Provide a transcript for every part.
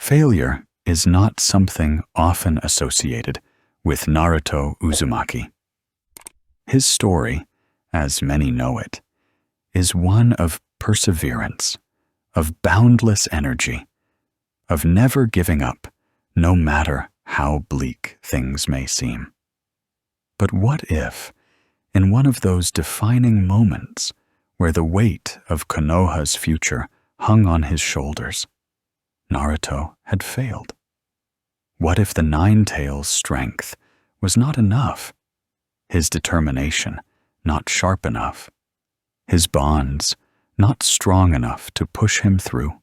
Failure is not something often associated with Naruto Uzumaki. His story, as many know it, is one of perseverance, of boundless energy, of never giving up, no matter how bleak things may seem. But what if, in one of those defining moments where the weight of Konoha's future hung on his shoulders, Naruto had failed? What if the Nine-Tails' strength was not enough, his determination not sharp enough, his bonds not strong enough to push him through?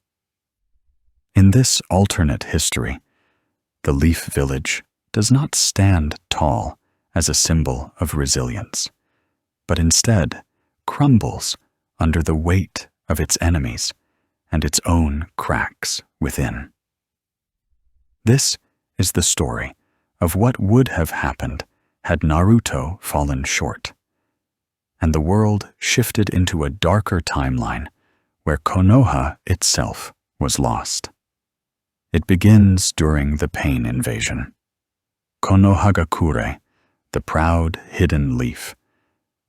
In this alternate history, the Leaf Village does not stand tall as a symbol of resilience, but instead crumbles under the weight of its enemies and its own cracks within. This is the story of what would have happened had Naruto fallen short, and the world shifted into a darker timeline where Konoha itself was lost. It begins during the Pain Invasion. Konohagakure, the proud hidden leaf,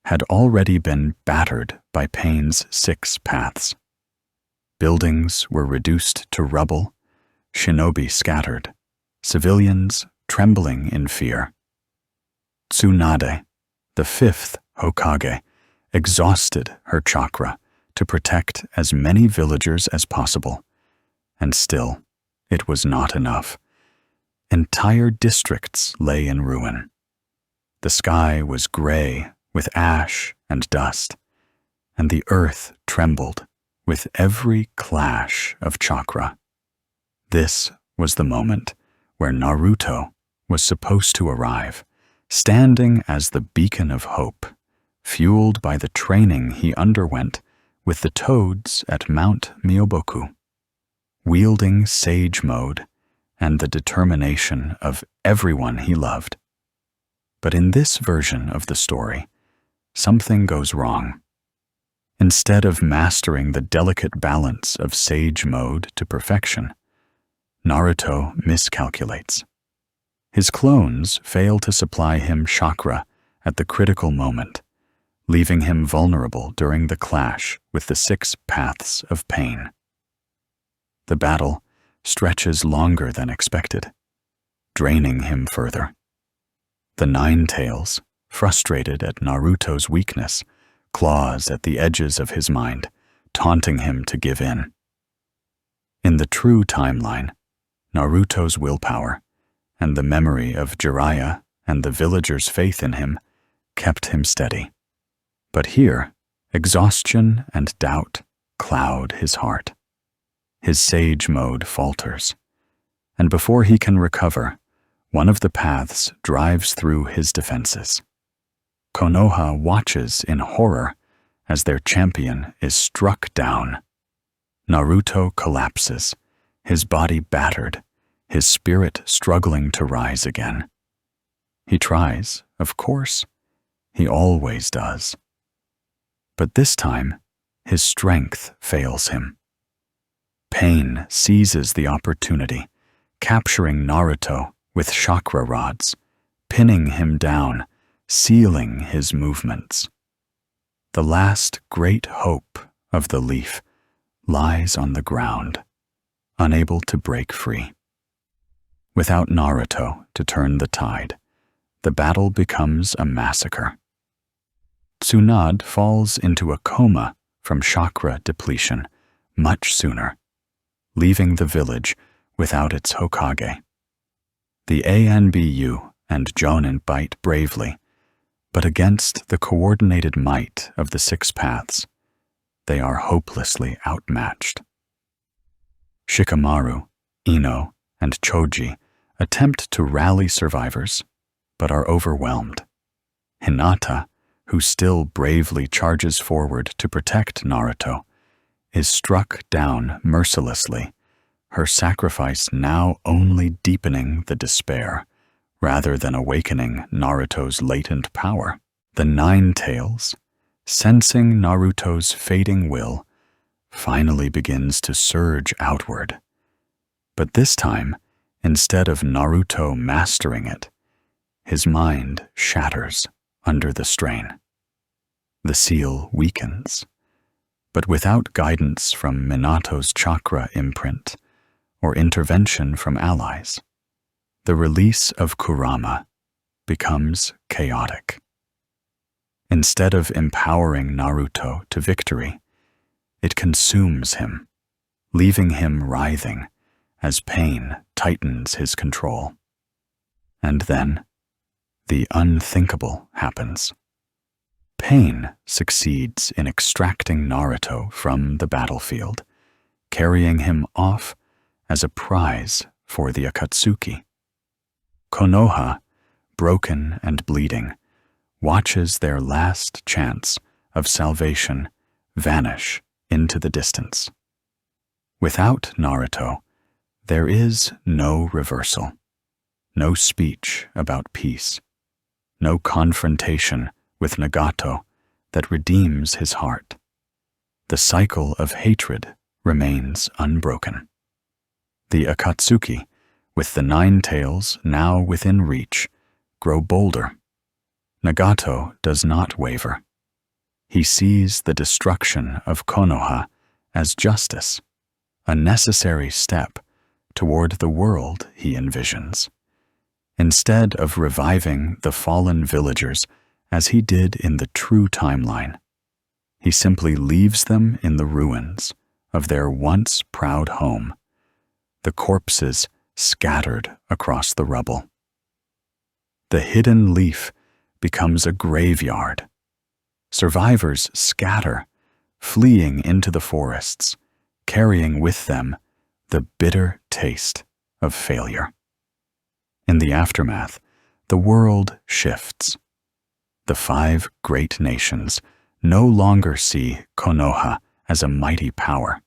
had already been battered by Pain's 6 paths. Buildings were reduced to rubble, shinobi scattered, civilians trembling in fear. Tsunade, the 5th Hokage, exhausted her chakra to protect as many villagers as possible, and still it was not enough. Entire districts lay in ruin. The sky was gray with ash and dust, and the earth trembled with every clash of chakra. This was the moment where Naruto was supposed to arrive, standing as the beacon of hope, fueled by the training he underwent with the toads at Mount Myoboku, wielding Sage Mode and the determination of everyone he loved. But in this version of the story, something goes wrong. Instead of mastering the delicate balance of Sage Mode to perfection, Naruto miscalculates. His clones fail to supply him chakra at the critical moment, leaving him vulnerable during the clash with the 6 paths of pain. The battle stretches longer than expected, draining him further. The Nine-Tails, frustrated at Naruto's weakness, claws at the edges of his mind, taunting him to give in. In the true timeline, Naruto's willpower and the memory of Jiraiya and the villagers' faith in him kept him steady. But here, exhaustion and doubt cloud his heart. His Sage Mode falters, and before he can recover, one of the paths drives through his defenses. Konoha watches in horror as their champion is struck down. Naruto collapses, his body battered, his spirit struggling to rise again. He tries, of course. He always does. But this time, his strength fails him. Pain seizes the opportunity, capturing Naruto with chakra rods, pinning him down, sealing his movements. The last great hope of the leaf lies on the ground, unable to break free. Without Naruto to turn the tide, the battle becomes a massacre. Tsunade falls into a coma from chakra depletion much sooner, leaving the village without its Hokage. The ANBU and Jonin fight bravely, but against the coordinated might of the 6 paths, they are hopelessly outmatched. Shikamaru, Ino, and Choji attempt to rally survivors, but are overwhelmed. Hinata, who still bravely charges forward to protect Naruto, is struck down mercilessly, her sacrifice now only deepening the despair, rather than awakening Naruto's latent power. The Nine-Tails, sensing Naruto's fading will, finally begins to surge outward. But this time, instead of Naruto mastering it, his mind shatters under the strain. The seal weakens, but without guidance from Minato's chakra imprint or intervention from allies, the release of Kurama becomes chaotic. Instead of empowering Naruto to victory, it consumes him, leaving him writhing as pain tightens his control. And then, the unthinkable happens. Pain succeeds in extracting Naruto from the battlefield, carrying him off as a prize for the Akatsuki. Konoha, broken and bleeding, watches their last chance of salvation vanish into the distance. Without Naruto, there is no reversal, no speech about peace, no confrontation with Nagato that redeems his heart. The cycle of hatred remains unbroken. The Akatsuki, with the 9 tails now within reach, grow bolder. Nagato does not waver. He sees the destruction of Konoha as justice, a necessary step toward the world he envisions. Instead of reviving the fallen villagers as he did in the true timeline, he simply leaves them in the ruins of their once proud home, the corpses scattered across the rubble. The hidden leaf becomes a graveyard. Survivors scatter, fleeing into the forests, carrying with them the bitter taste of failure. In the aftermath, the world shifts. The 5 great nations no longer see Konoha as a mighty power.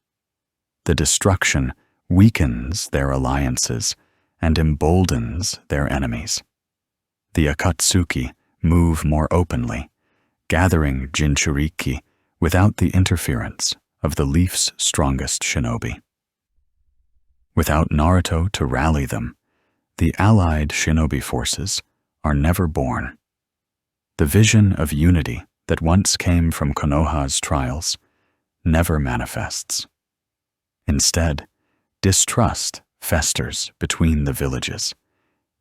The destruction weakens their alliances and emboldens their enemies. The Akatsuki move more openly, gathering Jinchuriki without the interference of the leaf's strongest shinobi. Without Naruto to rally them, the allied shinobi forces are never born. The vision of unity that once came from Konoha's trials never manifests. Instead, distrust festers between the villages,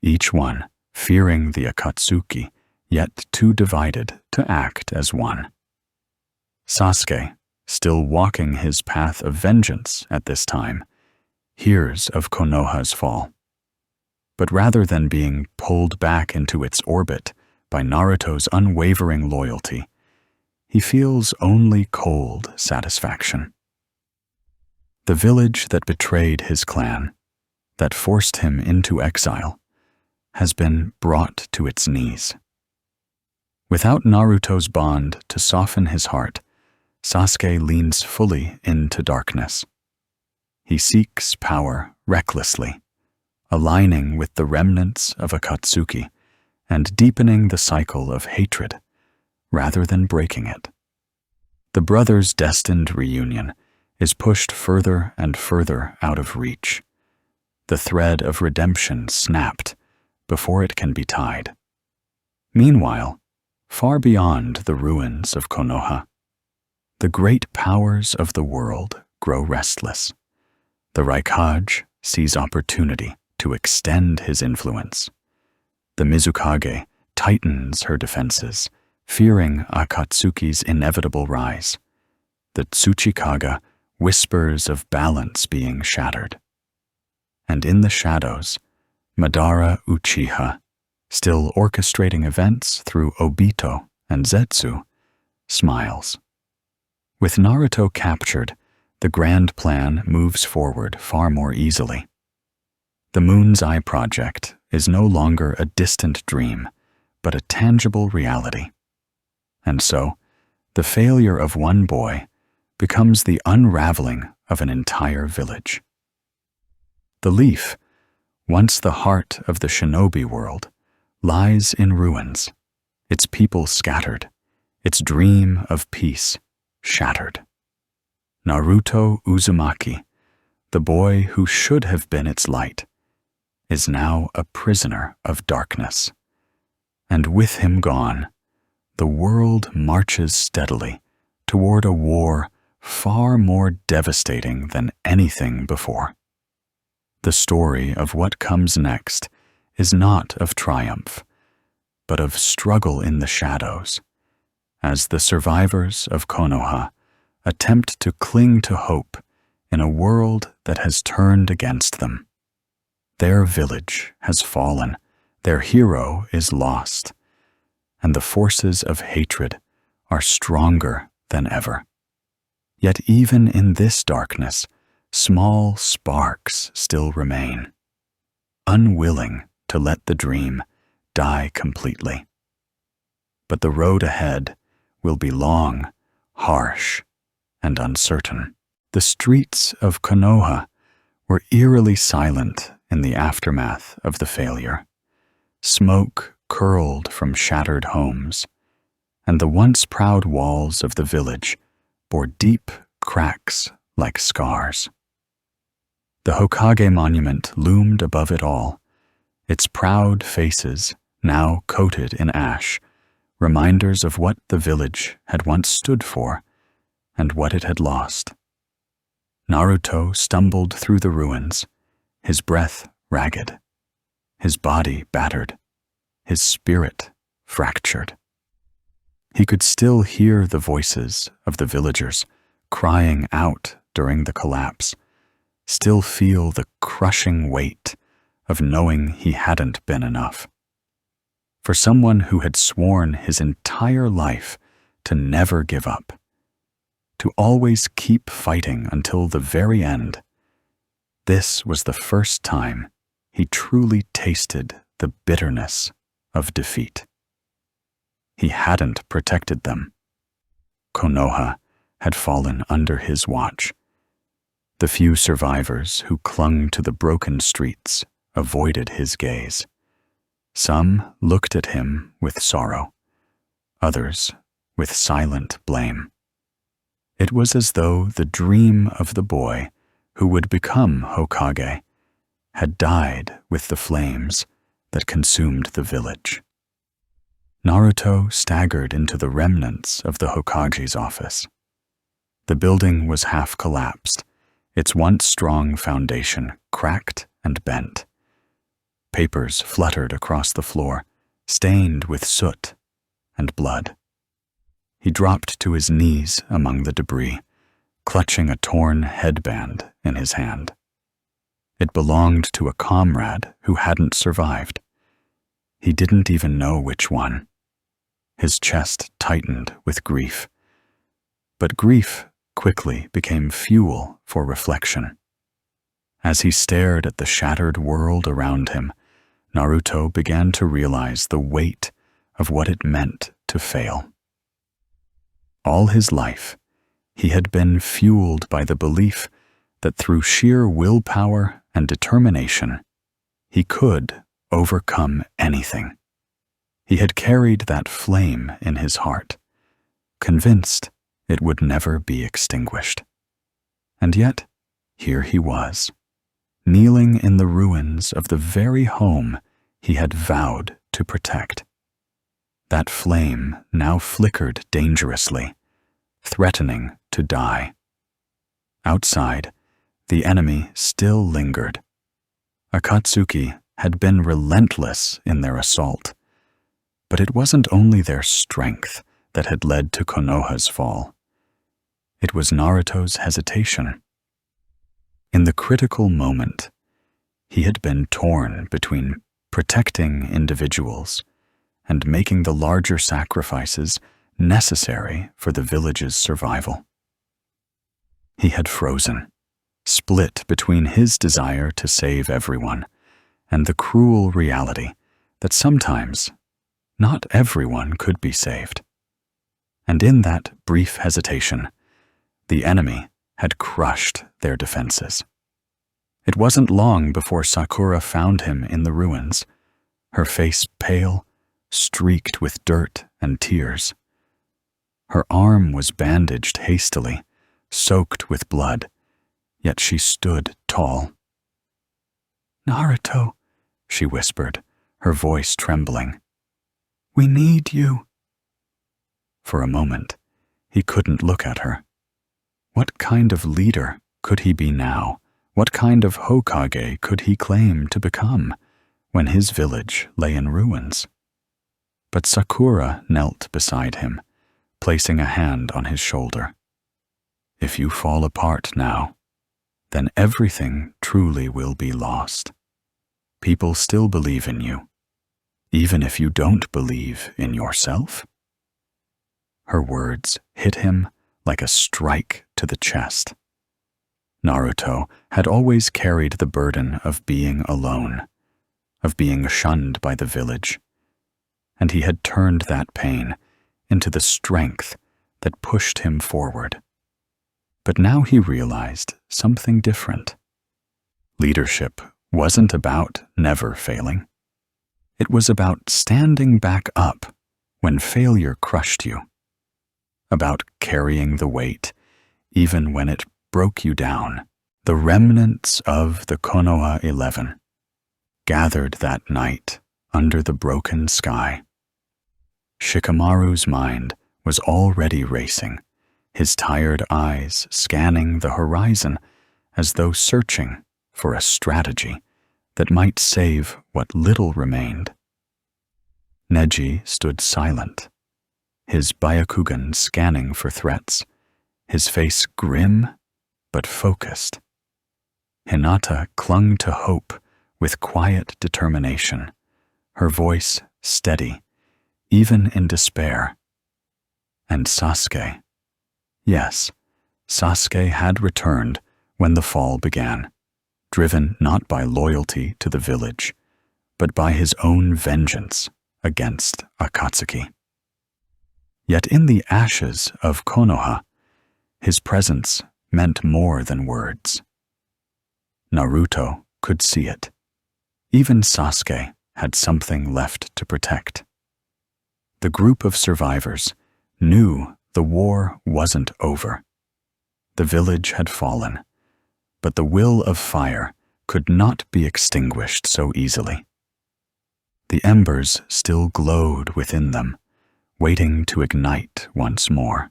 each one fearing the Akatsuki, yet too divided to act as one. Sasuke, still walking his path of vengeance at this time, hears of Konoha's fall. But rather than being pulled back into its orbit by Naruto's unwavering loyalty, he feels only cold satisfaction. The village that betrayed his clan, that forced him into exile, has been brought to its knees. Without Naruto's bond to soften his heart, Sasuke leans fully into darkness. He seeks power recklessly, aligning with the remnants of Akatsuki and deepening the cycle of hatred rather than breaking it. The brothers' destined reunion is pushed further and further out of reach. The thread of redemption snapped before it can be tied. Meanwhile, far beyond the ruins of Konoha, the great powers of the world grow restless. The Raikage sees opportunity to extend his influence. The Mizukage tightens her defenses, fearing Akatsuki's inevitable rise. The Tsuchikage whispers of balance being shattered. And in the shadows, Madara Uchiha, still orchestrating events through Obito and Zetsu, smiles. With Naruto captured, the grand plan moves forward far more easily. The Moon's Eye project is no longer a distant dream, but a tangible reality. And so, the failure of one boy becomes the unraveling of an entire village. The leaf, once the heart of the shinobi world, lies in ruins, its people scattered, its dream of peace shattered. Naruto Uzumaki, the boy who should have been its light, is now a prisoner of darkness. And with him gone, the world marches steadily toward a war far more devastating than anything before. The story of what comes next is not of triumph, but of struggle in the shadows, as the survivors of Konoha attempt to cling to hope in a world that has turned against them. Their village has fallen, their hero is lost, and the forces of hatred are stronger than ever. Yet even in this darkness, small sparks still remain, unwilling to let the dream die completely. But the road ahead will be long, harsh, and uncertain. The streets of Konoha were eerily silent in the aftermath of the failure. Smoke curled from shattered homes, and the once proud walls of the village bore deep cracks like scars. The Hokage monument loomed above it all, its proud faces now coated in ash, reminders of what the village had once stood for and what it had lost. Naruto stumbled through the ruins, his breath ragged, his body battered, his spirit fractured. He could still hear the voices of the villagers crying out during the collapse, still feel the crushing weight of knowing he hadn't been enough. For someone who had sworn his entire life to never give up, to always keep fighting until the very end, this was the first time he truly tasted the bitterness of defeat. He hadn't protected them. Konoha had fallen under his watch. The few survivors who clung to the broken streets avoided his gaze. Some looked at him with sorrow, others with silent blame. It was as though the dream of the boy who would become Hokage had died with the flames that consumed the village. Naruto staggered into the remnants of the Hokage's office. The building was half collapsed, its once strong foundation cracked and bent. Papers fluttered across the floor, stained with soot and blood. He dropped to his knees among the debris, clutching a torn headband in his hand. It belonged to a comrade who hadn't survived. He didn't even know which one. His chest tightened with grief. But grief quickly became fuel for reflection. As he stared at the shattered world around him, Naruto began to realize the weight of what it meant to fail. All his life, he had been fueled by the belief that through sheer willpower and determination, he could overcome anything. He had carried that flame in his heart, convinced it would never be extinguished. And yet, here he was, kneeling in the ruins of the very home he had vowed to protect. That flame now flickered dangerously, threatening to die. Outside, the enemy still lingered. Akatsuki had been relentless in their assault, but it wasn't only their strength that had led to Konoha's fall. It was Naruto's hesitation. In the critical moment, he had been torn between protecting individuals and making the larger sacrifices necessary for the village's survival. He had frozen, split between his desire to save everyone and the cruel reality that sometimes not everyone could be saved. And in that brief hesitation, the enemy had crushed their defenses. It wasn't long before Sakura found him in the ruins, her face pale, streaked with dirt and tears. Her arm was bandaged hastily, soaked with blood, yet she stood tall. "Naruto," she whispered, her voice trembling. "We need you." For a moment, he couldn't look at her. What kind of leader could he be now? What kind of Hokage could he claim to become when his village lay in ruins? But Sakura knelt beside him, placing a hand on his shoulder. "If you fall apart now, then everything truly will be lost. People still believe in you, even if you don't believe in yourself." Her words hit him like a strike to the chest. Naruto had always carried the burden of being alone, of being shunned by the village, and he had turned that pain into the strength that pushed him forward. But now he realized something different. Leadership wasn't about never failing. It was about standing back up when failure crushed you, about carrying the weight even when it broke you down. The remnants of the Konoha 11 gathered that night under the broken sky. Shikamaru's mind was already racing, his tired eyes scanning the horizon as though searching for a strategy that might save what little remained. Neji stood silent, his Byakugan scanning for threats, his face grim but focused. Hinata clung to hope with quiet determination, her voice steady, even in despair. And Sasuke. Yes, Sasuke had returned when the fall began, driven not by loyalty to the village, but by his own vengeance against Akatsuki. Yet in the ashes of Konoha, his presence meant more than words. Naruto could see it. Even Sasuke had something left to protect. The group of survivors knew the war wasn't over. The village had fallen, but the will of fire could not be extinguished so easily. The embers still glowed within them, waiting to ignite once more.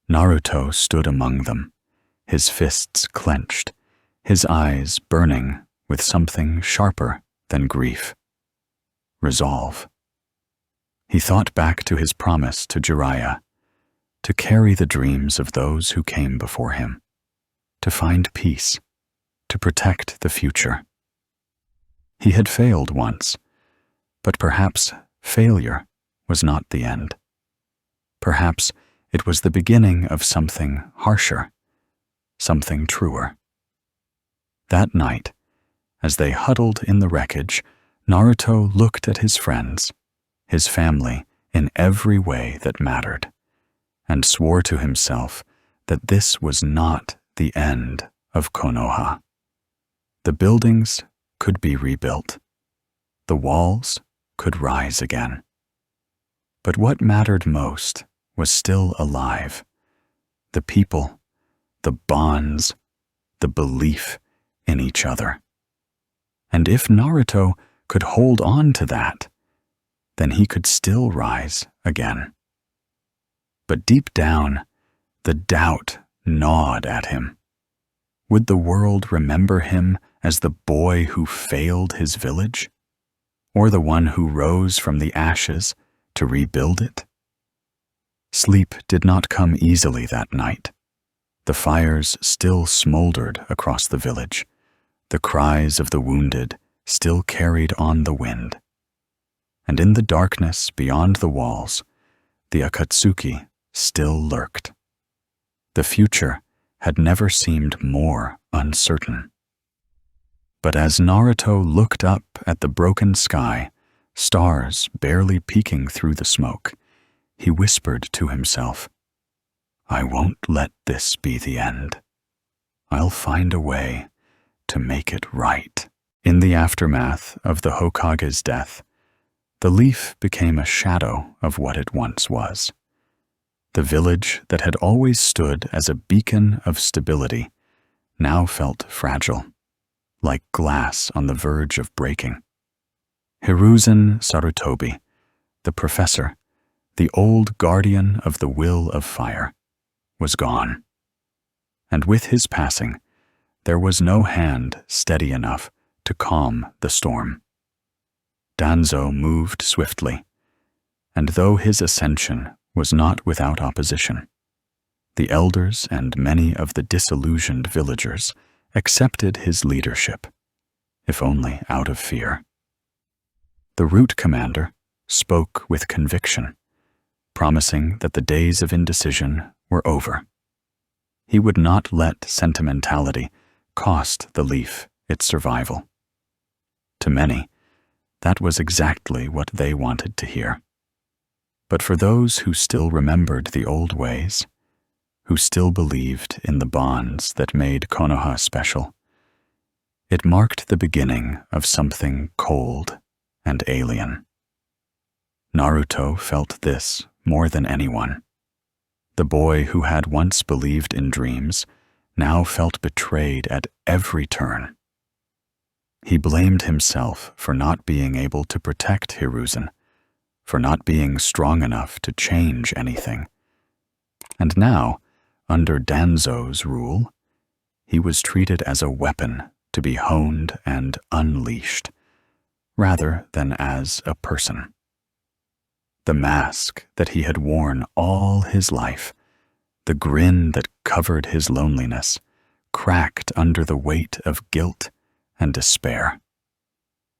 Naruto stood among them, his fists clenched, his eyes burning with something sharper than grief. Resolve. He thought back to his promise to Jiraiya, to carry the dreams of those who came before him, to find peace, to protect the future. He had failed once, but perhaps failure was not the end. Perhaps it was the beginning of something harsher, something truer. That night, as they huddled in the wreckage, Naruto looked at his friends, his family in every way that mattered, and swore to himself that this was not the end of Konoha. The buildings could be rebuilt. The walls could rise again. But what mattered most was still alive. The people, the bonds, the belief in each other. And if Naruto could hold on to that, then he could still rise again. But deep down, the doubt gnawed at him. Would the world remember him as the boy who failed his village? Or the one who rose from the ashes to rebuild it? Sleep did not come easily that night. The fires still smoldered across the village. The cries of the wounded still carried on the wind. And in the darkness beyond the walls, the Akatsuki still lurked. The future had never seemed more uncertain. But as Naruto looked up at the broken sky, stars barely peeking through the smoke, he whispered to himself, "I won't let this be the end. I'll find a way to make it right." In the aftermath of the Hokage's death, the leaf became a shadow of what it once was. The village that had always stood as a beacon of stability now felt fragile, like glass on the verge of breaking. Hiruzen Sarutobi, the professor, the old guardian of the will of fire, was gone. And with his passing, there was no hand steady enough to calm the storm. Danzo moved swiftly, and though his ascension was not without opposition, the elders and many of the disillusioned villagers accepted his leadership, if only out of fear. The route commander spoke with conviction, promising that the days of indecision were over. He would not let sentimentality cost the leaf its survival. To many, that was exactly what they wanted to hear. But for those who still remembered the old ways, who still believed in the bonds that made Konoha special, it marked the beginning of something cold and alien. Naruto felt this more than anyone. The boy who had once believed in dreams now felt betrayed at every turn. He blamed himself for not being able to protect Hiruzen, for not being strong enough to change anything. And now, under Danzo's rule, he was treated as a weapon to be honed and unleashed, rather than as a person. The mask that he had worn all his life, the grin that covered his loneliness, cracked under the weight of guilt and despair.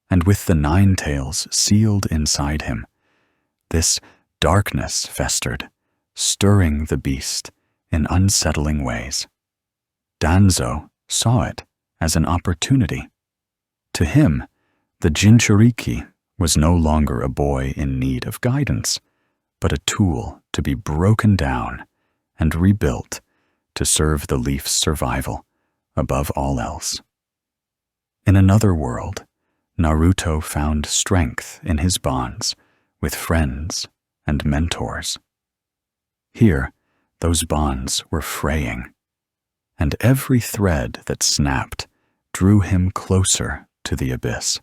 And with the 9 tails sealed inside him, this darkness festered, stirring the beast in unsettling ways. Danzo saw it as an opportunity. To him, the Jinchuriki was no longer a boy in need of guidance, but a tool to be broken down and rebuilt to serve the leaf's survival above all else. In another world, Naruto found strength in his bonds with friends and mentors. Here, those bonds were fraying, and every thread that snapped drew him closer to the abyss.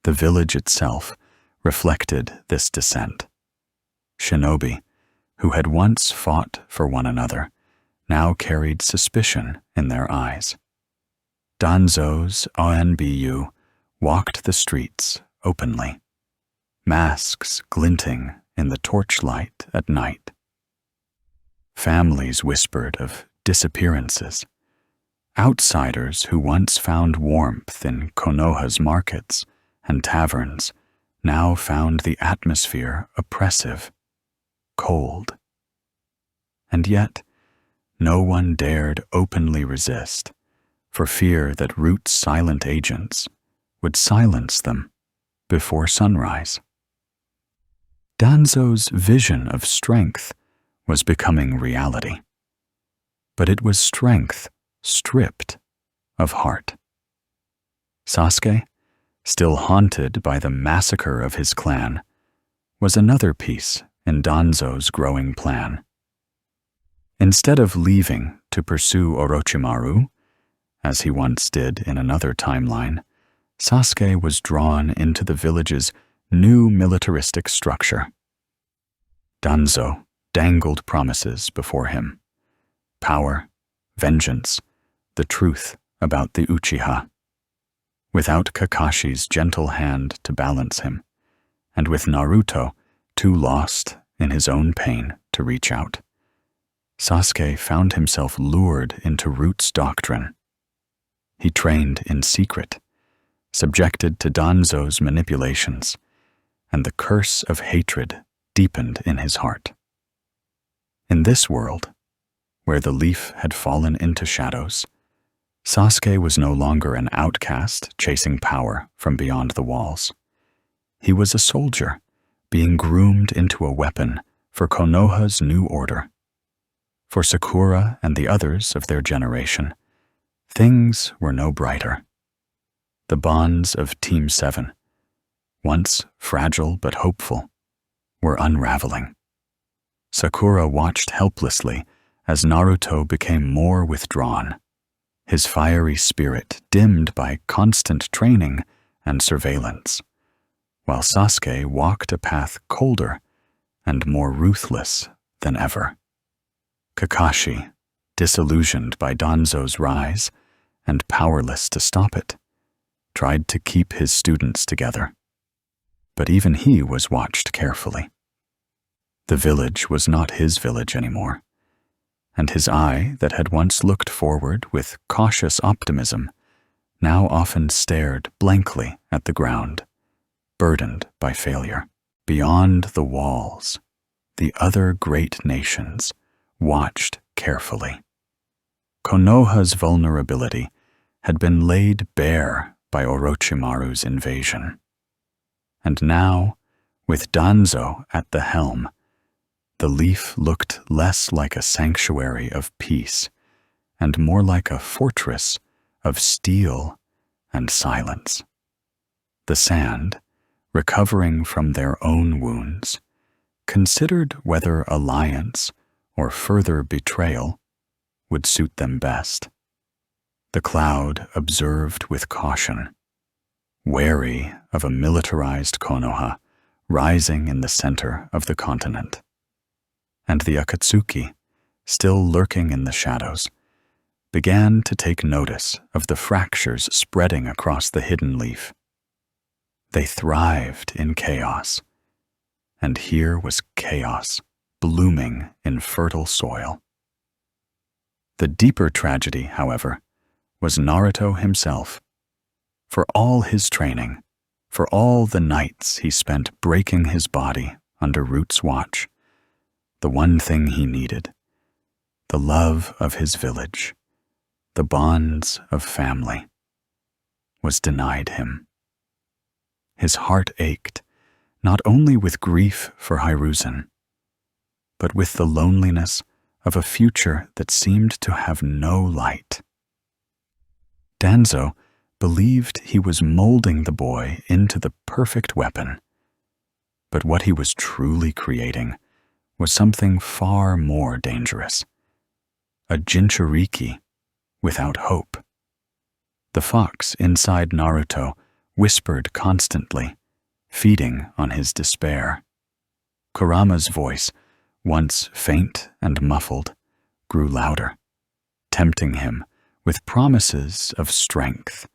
The village itself reflected this descent. Shinobi, who had once fought for one another, now carried suspicion in their eyes. Danzo's ONBU walked the streets openly, masks glinting in the torchlight at night. Families whispered of disappearances. Outsiders who once found warmth in Konoha's markets and taverns now found the atmosphere oppressive, cold. And yet, no one dared openly resist, for fear that Root's silent agents would silence them before sunrise. Danzo's vision of strength was becoming reality, but it was strength stripped of heart. Sasuke, still haunted by the massacre of his clan, was another piece in Danzo's growing plan. Instead of leaving to pursue Orochimaru, as he once did in another timeline, Sasuke was drawn into the village's new militaristic structure. Danzo dangled promises before him: power, vengeance, the truth about the Uchiha. Without Kakashi's gentle hand to balance him, and with Naruto too lost in his own pain to reach out, Sasuke found himself lured into Root's doctrine. He trained in secret, subjected to Danzo's manipulations, and the curse of hatred deepened in his heart. In this world, where the leaf had fallen into shadows, Sasuke was no longer an outcast chasing power from beyond the walls. He was a soldier, being groomed into a weapon for Konoha's new order. For Sakura and the others of their generation, things were no brighter. The bonds of Team 7, once fragile but hopeful, were unraveling. Sakura watched helplessly as Naruto became more withdrawn, his fiery spirit dimmed by constant training and surveillance, while Sasuke walked a path colder and more ruthless than ever. Kakashi, disillusioned by Danzo's rise and powerless to stop it, tried to keep his students together. But even he was watched carefully. The village was not his village anymore, and his eye that had once looked forward with cautious optimism now often stared blankly at the ground, burdened by failure. Beyond the walls, the other great nations watched carefully. Konoha's vulnerability had been laid bare by Orochimaru's invasion. And now, with Danzo at the helm, the leaf looked less like a sanctuary of peace and more like a fortress of steel and silence. The sand, recovering from their own wounds, considered whether alliance or further betrayal would suit them best. The cloud observed with caution, wary of a militarized Konoha rising in the center of the continent. And the Akatsuki, still lurking in the shadows, began to take notice of the fractures spreading across the hidden leaf. They thrived in chaos, and here was chaos blooming in fertile soil. The deeper tragedy, however, was Naruto himself. For all his training, for all the nights he spent breaking his body under Root's watch, the one thing he needed, the love of his village, the bonds of family, was denied him. His heart ached, not only with grief for Hiruzen, but with the loneliness of a future that seemed to have no light. Danzo believed he was molding the boy into the perfect weapon, but what he was truly creating was something far more dangerous, a Jinchuriki without hope. The fox inside Naruto whispered constantly, feeding on his despair. Kurama's voice, once faint and muffled, grew louder, tempting him with promises of strength,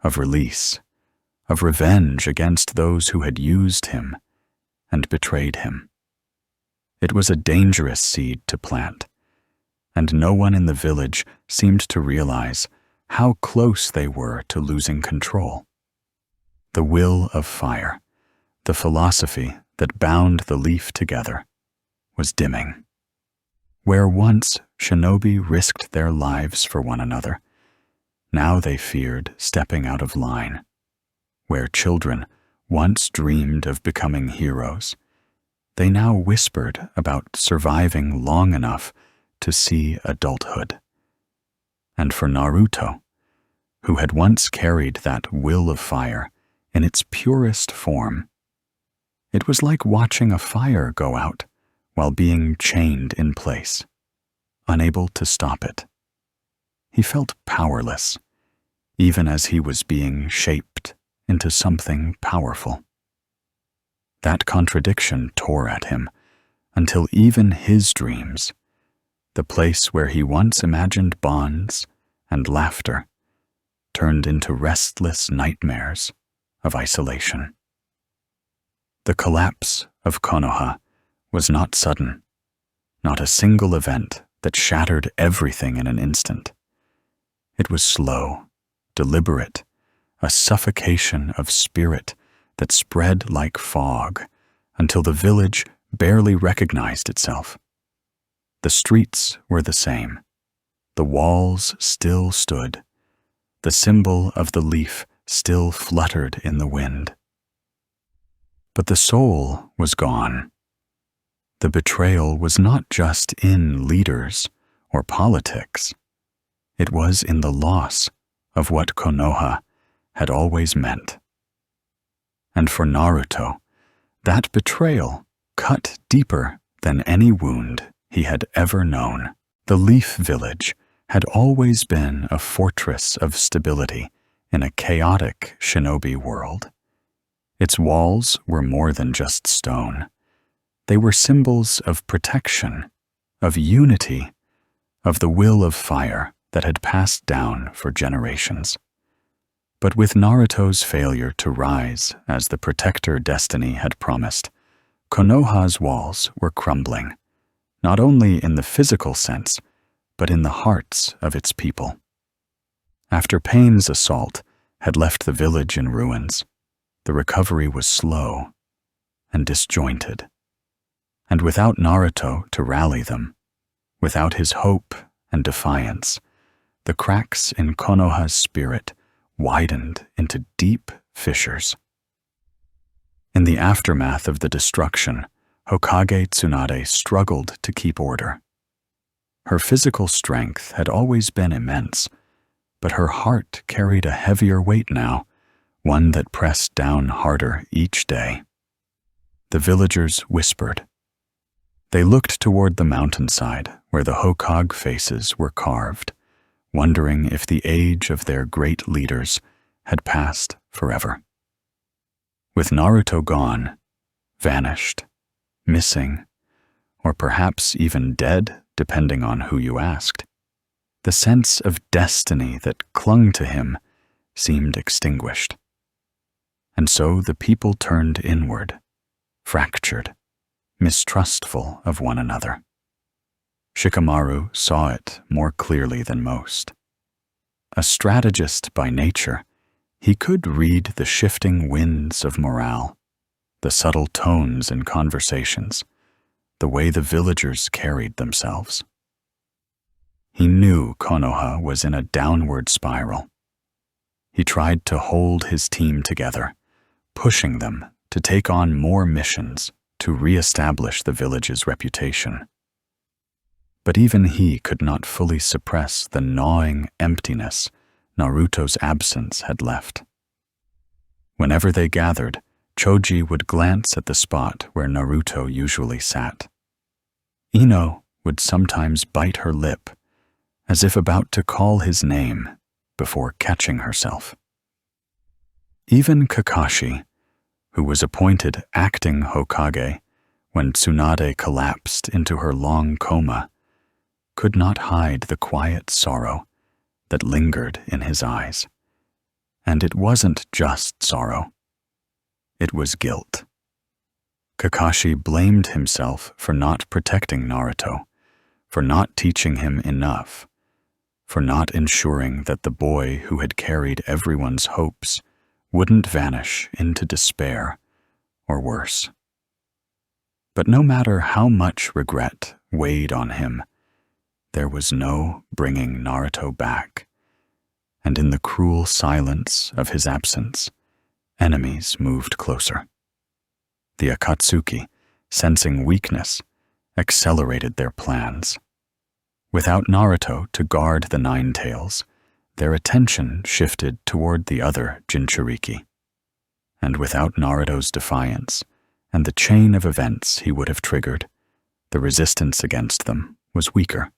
of release, of revenge against those who had used him and betrayed him. It was a dangerous seed to plant, and no one in the village seemed to realize how close they were to losing control. The will of fire, the philosophy that bound the leaf together, was dimming. Where once shinobi risked their lives for one another, now they feared stepping out of line. Where children once dreamed of becoming heroes, they now whispered about surviving long enough to see adulthood. And for Naruto, who had once carried that will of fire in its purest form, it was like watching a fire go out while being chained in place, unable to stop it. He felt powerless, even as he was being shaped into something powerful. That contradiction tore at him until even his dreams, the place where he once imagined bonds and laughter, turned into restless nightmares of isolation. The collapse of Konoha was not sudden, not a single event that shattered everything in an instant. It was slow, deliberate, a suffocation of spirit that spread like fog until the village barely recognized itself. The streets were the same. The walls still stood. The symbol of the leaf still fluttered in the wind. But the soul was gone. The betrayal was not just in leaders or politics. It was in the loss of what Konoha had always meant. And for Naruto, that betrayal cut deeper than any wound he had ever known. The Leaf Village had always been a fortress of stability in a chaotic shinobi world. Its walls were more than just stone. They were symbols of protection, of unity, of the will of fire that had passed down for generations. But with Naruto's failure to rise as the protector destiny had promised, Konoha's walls were crumbling, not only in the physical sense, but in the hearts of its people. After Pain's assault had left the village in ruins, the recovery was slow and disjointed. And without Naruto to rally them, without his hope and defiance, the cracks in Konoha's spirit widened into deep fissures. In the aftermath of the destruction, Hokage Tsunade struggled to keep order. Her physical strength had always been immense, but her heart carried a heavier weight now, one that pressed down harder each day. The villagers whispered. They looked toward the mountainside where the Hokage faces were carved, wondering if the age of their great leaders had passed forever. With Naruto gone, vanished, missing, or perhaps even dead, depending on who you asked, the sense of destiny that clung to him seemed extinguished. And so the people turned inward, fractured, mistrustful of one another. Shikamaru saw it more clearly than most. A strategist by nature, he could read the shifting winds of morale, the subtle tones in conversations, the way the villagers carried themselves. He knew Konoha was in a downward spiral. He tried to hold his team together, pushing them to take on more missions to re-establish the village's reputation. But even he could not fully suppress the gnawing emptiness Naruto's absence had left. Whenever they gathered, Choji would glance at the spot where Naruto usually sat. Ino would sometimes bite her lip, as if about to call his name before catching herself. Even Kakashi, who was appointed acting Hokage when Tsunade collapsed into her long coma, could not hide the quiet sorrow that lingered in his eyes. And it wasn't just sorrow. It was guilt. Kakashi blamed himself for not protecting Naruto, for not teaching him enough, for not ensuring that the boy who had carried everyone's hopes wouldn't vanish into despair or worse. But no matter how much regret weighed on him, there was no bringing Naruto back, and in the cruel silence of his absence, enemies moved closer. The Akatsuki, sensing weakness, accelerated their plans. Without Naruto to guard the Nine Tails, their attention shifted toward the other Jinchuriki. And without Naruto's defiance and the chain of events he would have triggered, the resistance against them was weaker,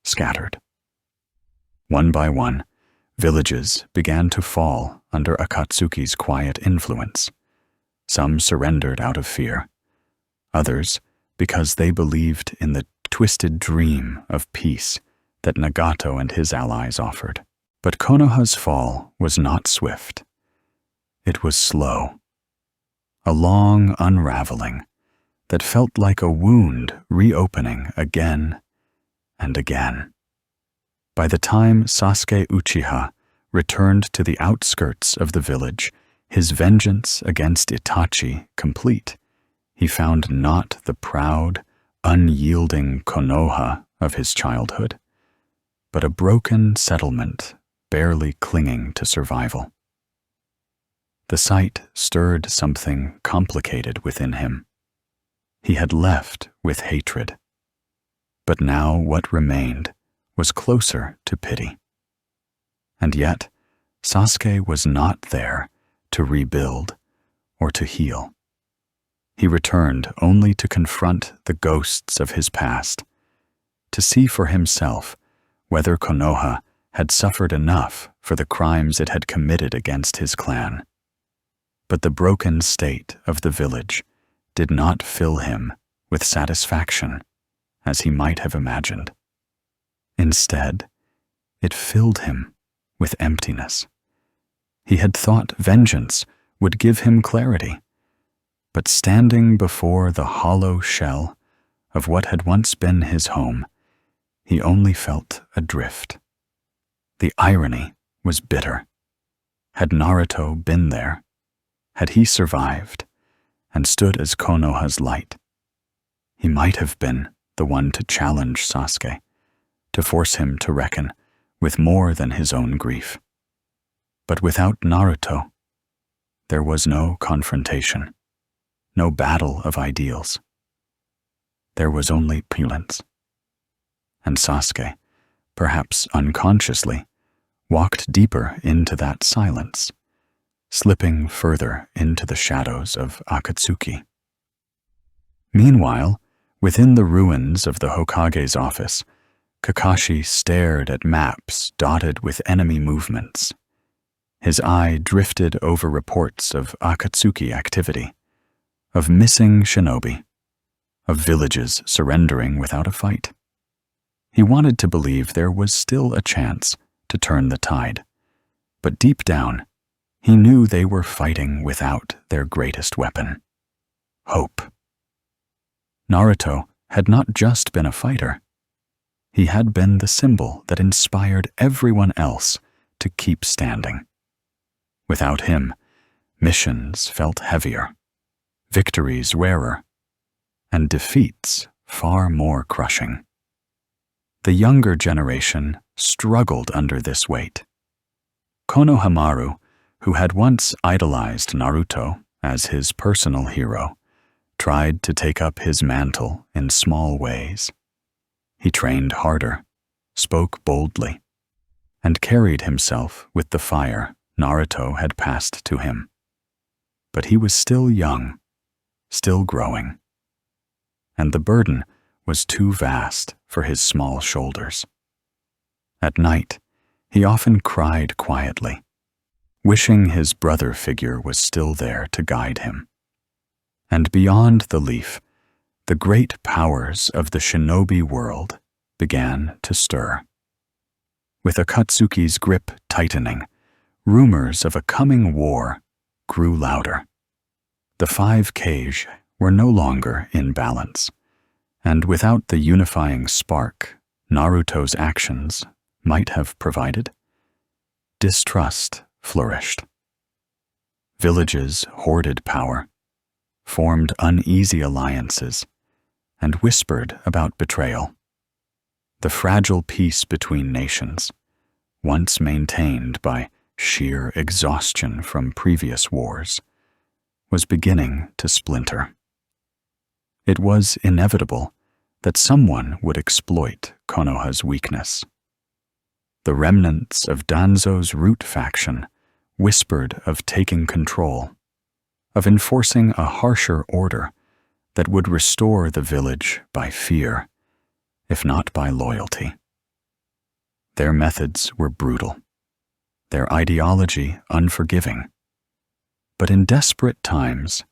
scattered. One by one, villages began to fall under Akatsuki's quiet influence. Some surrendered out of fear, others because they believed in the twisted dream of peace that Nagato and his allies offered. But Konoha's fall was not swift. It was slow, a long unraveling that felt like a wound reopening again and again. By the time Sasuke Uchiha returned to the outskirts of the village, his vengeance against Itachi complete, he found not the proud, unyielding Konoha of his childhood, but a broken settlement barely clinging to survival. The sight stirred something complicated within him. He had left with hatred, but now what remained was closer to pity. And yet, Sasuke was not there to rebuild or to heal. He returned only to confront the ghosts of his past, to see for himself whether Konoha had suffered enough for the crimes it had committed against his clan. But the broken state of the village did not fill him with satisfaction as he might have imagined. Instead, it filled him with emptiness. He had thought vengeance would give him clarity, but standing before the hollow shell of what had once been his home, he only felt adrift. The irony was bitter. Had Naruto been there, had he survived and stood as Konoha's light, he might have been the one to challenge Sasuke, to force him to reckon with more than his own grief. But without Naruto, there was no confrontation, no battle of ideals. There was only opulence. And Sasuke, perhaps unconsciously, walked deeper into that silence, slipping further into the shadows of Akatsuki. Meanwhile, within the ruins of the Hokage's office, Kakashi stared at maps dotted with enemy movements. His eye drifted over reports of Akatsuki activity, of missing shinobi, of villages surrendering without a fight. He wanted to believe there was still a chance to turn the tide, but deep down, he knew they were fighting without their greatest weapon: hope. Naruto had not just been a fighter. He had been the symbol that inspired everyone else to keep standing. Without him, missions felt heavier, victories rarer, and defeats far more crushing. The younger generation struggled under this weight. Konohamaru, who had once idolized Naruto as his personal hero, tried to take up his mantle in small ways. He trained harder, spoke boldly, and carried himself with the fire Naruto had passed to him. But he was still young, still growing, and the burden was too vast for his small shoulders. At night, he often cried quietly, wishing his brother figure was still there to guide him. And beyond the leaf, the great powers of the shinobi world began to stir. With Akatsuki's grip tightening, rumors of a coming war grew louder. The 5 Kage were no longer in balance, and without the unifying spark Naruto's actions might have provided, distrust flourished. Villages hoarded power, formed uneasy alliances, and whispered about betrayal. The fragile peace between nations, once maintained by sheer exhaustion from previous wars, was beginning to splinter. It was inevitable that someone would exploit Konoha's weakness. The remnants of Danzo's root faction whispered of taking control, of enforcing a harsher order that would restore the village by fear, if not by loyalty. Their methods were brutal, their ideology unforgiving. But in desperate times,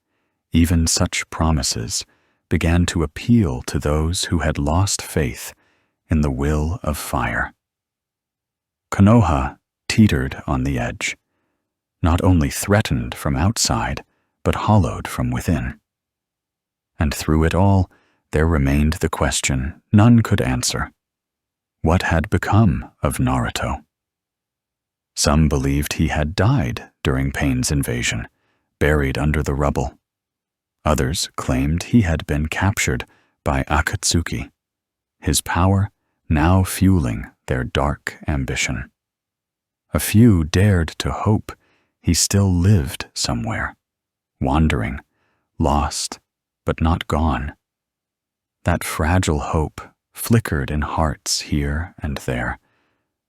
even such promises began to appeal to those who had lost faith in the will of fire. Konoha teetered on the edge, not only threatened from outside, but hollowed from within. And through it all, there remained the question none could answer: what had become of Naruto? Some believed he had died during Pain's invasion, buried under the rubble. Others claimed he had been captured by Akatsuki, his power now fueling their dark ambition. A few dared to hope he still lived somewhere, wandering, lost, but not gone. That fragile hope flickered in hearts here and there,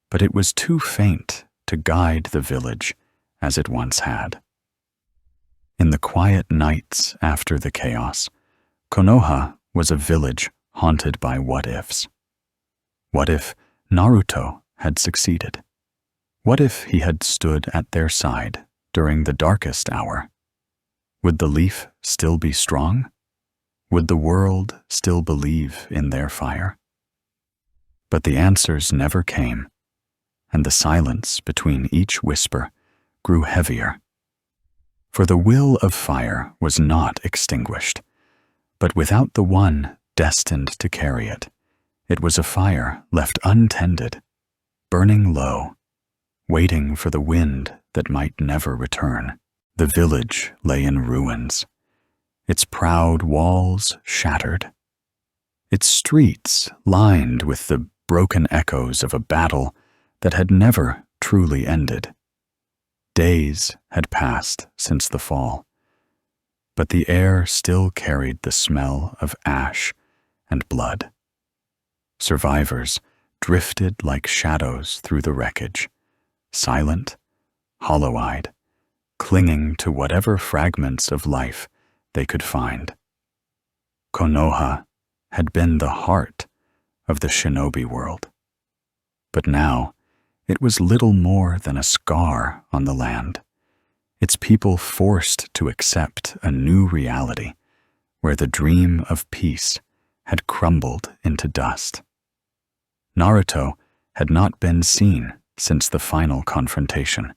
but it was too faint to guide the village as it once had. In the quiet nights after the chaos, Konoha was a village haunted by what-ifs. What if Naruto had succeeded? What if he had stood at their side during the darkest hour? Would the leaf still be strong? Would the world still believe in their fire? But the answers never came, and the silence between each whisper grew heavier. For the will of fire was not extinguished, but without the one destined to carry it, it was a fire left untended, burning low, waiting for the wind that might never return. The village lay in ruins, its proud walls shattered, its streets lined with the broken echoes of a battle that had never truly ended. Days had passed since the fall, but the air still carried the smell of ash and blood. Survivors drifted like shadows through the wreckage, silent, hollow-eyed, clinging to whatever fragments of life they could find. Konoha had been the heart of the shinobi world, but now it was little more than a scar on the land, its people forced to accept a new reality where the dream of peace had crumbled into dust. Naruto had not been seen since the final confrontation,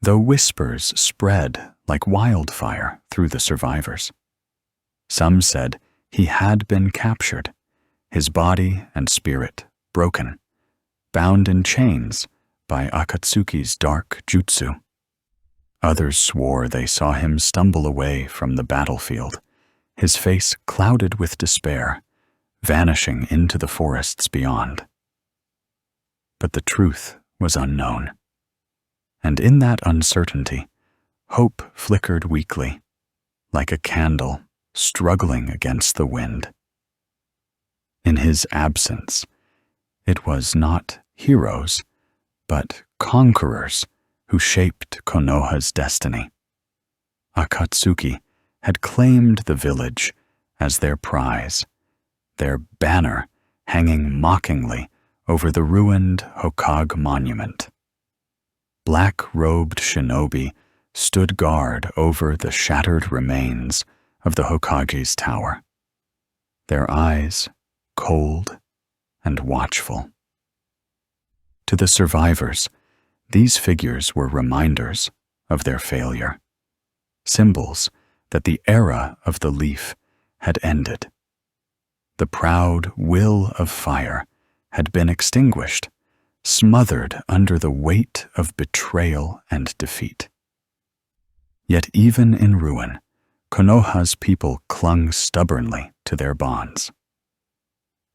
though whispers spread like wildfire through the survivors. Some said he had been captured, his body and spirit broken, bound in chains by Akatsuki's dark jutsu. Others swore they saw him stumble away from the battlefield, his face clouded with despair, vanishing into the forests beyond. But the truth was unknown, and in that uncertainty, hope flickered weakly, like a candle struggling against the wind. In his absence, it was not heroes, but conquerors who shaped Konoha's destiny. Akatsuki had claimed the village as their prize, their banner hanging mockingly over the ruined Hokage monument. Black-robed shinobi stood guard over the shattered remains of the Hokage's tower, their eyes cold and watchful. To the survivors, these figures were reminders of their failure, symbols that the era of the leaf had ended. The proud will of fire had been extinguished, smothered under the weight of betrayal and defeat. Yet even in ruin, Konoha's people clung stubbornly to their bonds.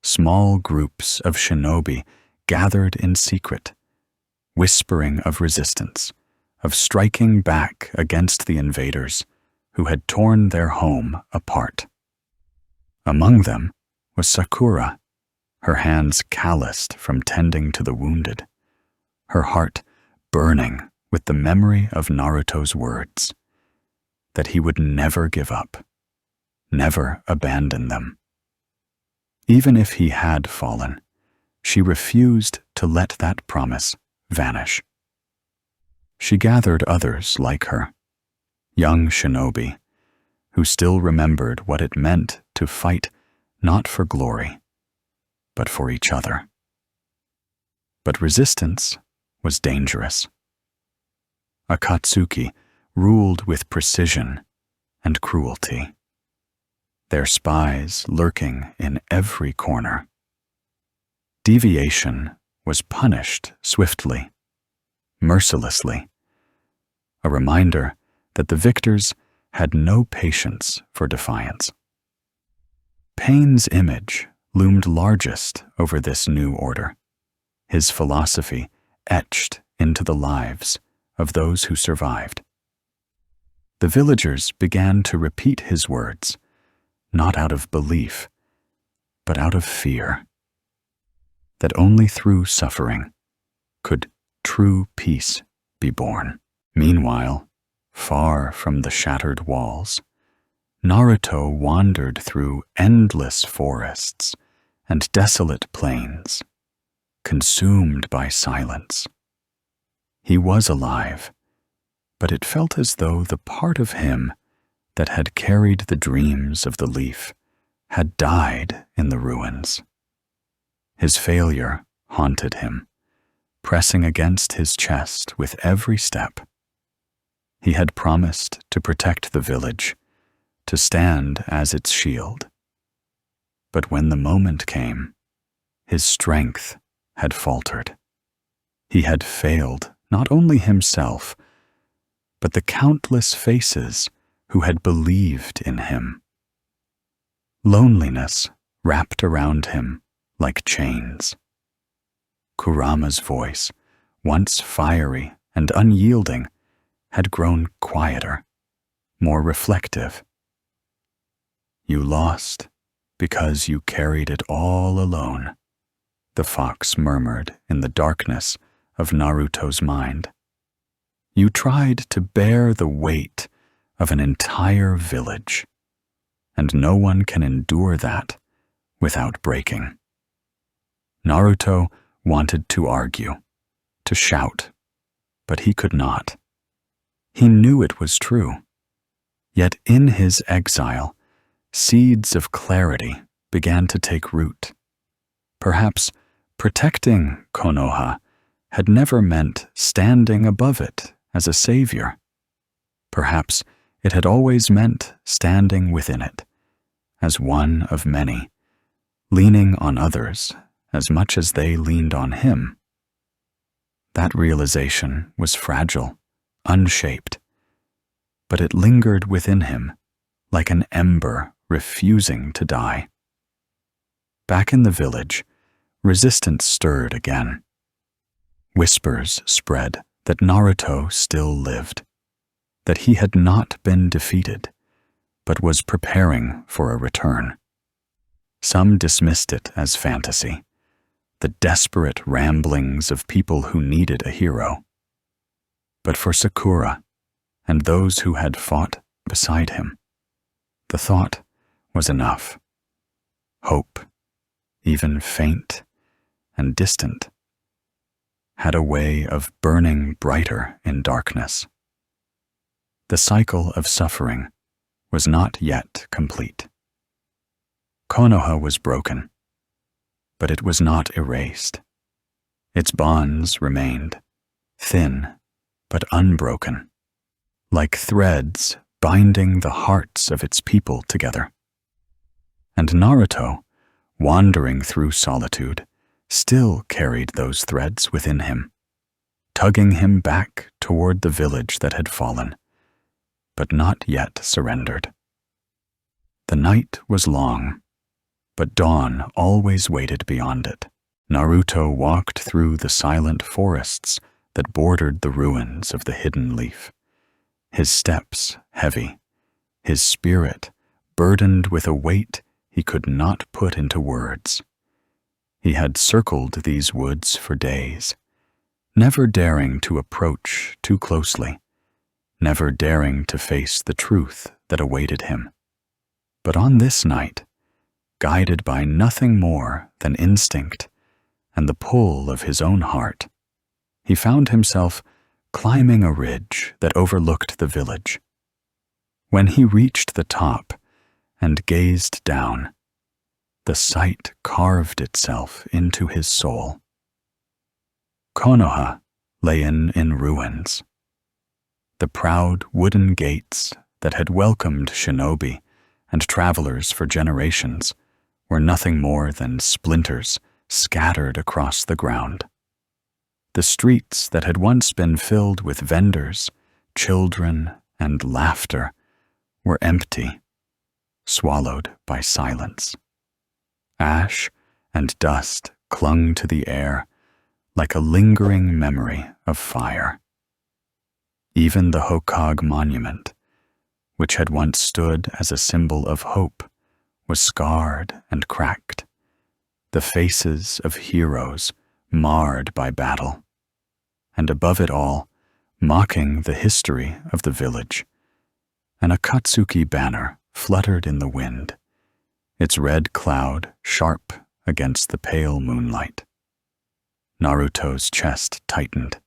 Small groups of shinobi gathered in secret, whispering of resistance, of striking back against the invaders who had torn their home apart. Among them was Sakura, her hands calloused from tending to the wounded, her heart burning with the memory of Naruto's words, that he would never give up, never abandon them. Even if he had fallen, she refused to let that promise vanish. She gathered others like her, young shinobi, who still remembered what it meant to fight not for glory, but for each other. But resistance was dangerous. Akatsuki ruled with precision and cruelty, their spies lurking in every corner. Deviation was punished swiftly, mercilessly, a reminder that the victors had no patience for defiance. Pain's image loomed largest over this new order, his philosophy etched into the lives of those who survived. The villagers began to repeat his words, not out of belief, but out of fear, that only through suffering could true peace be born. Meanwhile, far from the shattered walls, Naruto wandered through endless forests and desolate plains, consumed by silence. He was alive, but it felt as though the part of him that had carried the dreams of the leaf had died in the ruins. His failure haunted him, pressing against his chest with every step. He had promised to protect the village, to stand as its shield. But when the moment came, his strength had faltered. He had failed not only himself, but the countless faces who had believed in him. Loneliness wrapped around him like chains. Kurama's voice, once fiery and unyielding, had grown quieter, more reflective. "You lost because you carried it all alone," the fox murmured in the darkness of Naruto's mind. "You tried to bear the weight of an entire village, and no one can endure that without breaking." Naruto wanted to argue, to shout, but he could not. He knew it was true. Yet in his exile, seeds of clarity began to take root. Perhaps protecting Konoha had never meant standing above it as a savior. Perhaps it had always meant standing within it, as one of many, leaning on others as much as they leaned on him. That realization was fragile, unshaped, but it lingered within him like an ember refusing to die. Back in the village, resistance stirred again. Whispers spread that Naruto still lived, that he had not been defeated, but was preparing for a return. Some dismissed it as fantasy, the desperate ramblings of people who needed a hero. But for Sakura and those who had fought beside him, the thought was enough. Hope, even faint and distant, had a way of burning brighter in darkness. The cycle of suffering was not yet complete. Konoha was broken, but it was not erased. Its bonds remained, thin but unbroken, like threads binding the hearts of its people together. And Naruto, wandering through solitude, still carried those threads within him, tugging him back toward the village that had fallen, but not yet surrendered. The night was long, but dawn always waited beyond it. Naruto walked through the silent forests that bordered the ruins of the hidden leaf, his steps heavy, his spirit burdened with a weight he could not put into words. He had circled these woods for days, never daring to approach too closely, never daring to face the truth that awaited him. But on this night, guided by nothing more than instinct and the pull of his own heart, he found himself climbing a ridge that overlooked the village. When he reached the top and gazed down, the sight carved itself into his soul. Konoha lay in ruins. The proud wooden gates that had welcomed shinobi and travelers for generations were nothing more than splinters scattered across the ground. The streets that had once been filled with vendors, children, and laughter were empty, swallowed by silence. Ash and dust clung to the air like a lingering memory of fire. Even the Hokage monument, which had once stood as a symbol of hope, was scarred and cracked, the faces of heroes marred by battle. And above it all, mocking the history of the village, an Akatsuki banner fluttered in the wind, its red cloud sharp against the pale moonlight. Naruto's chest tightened.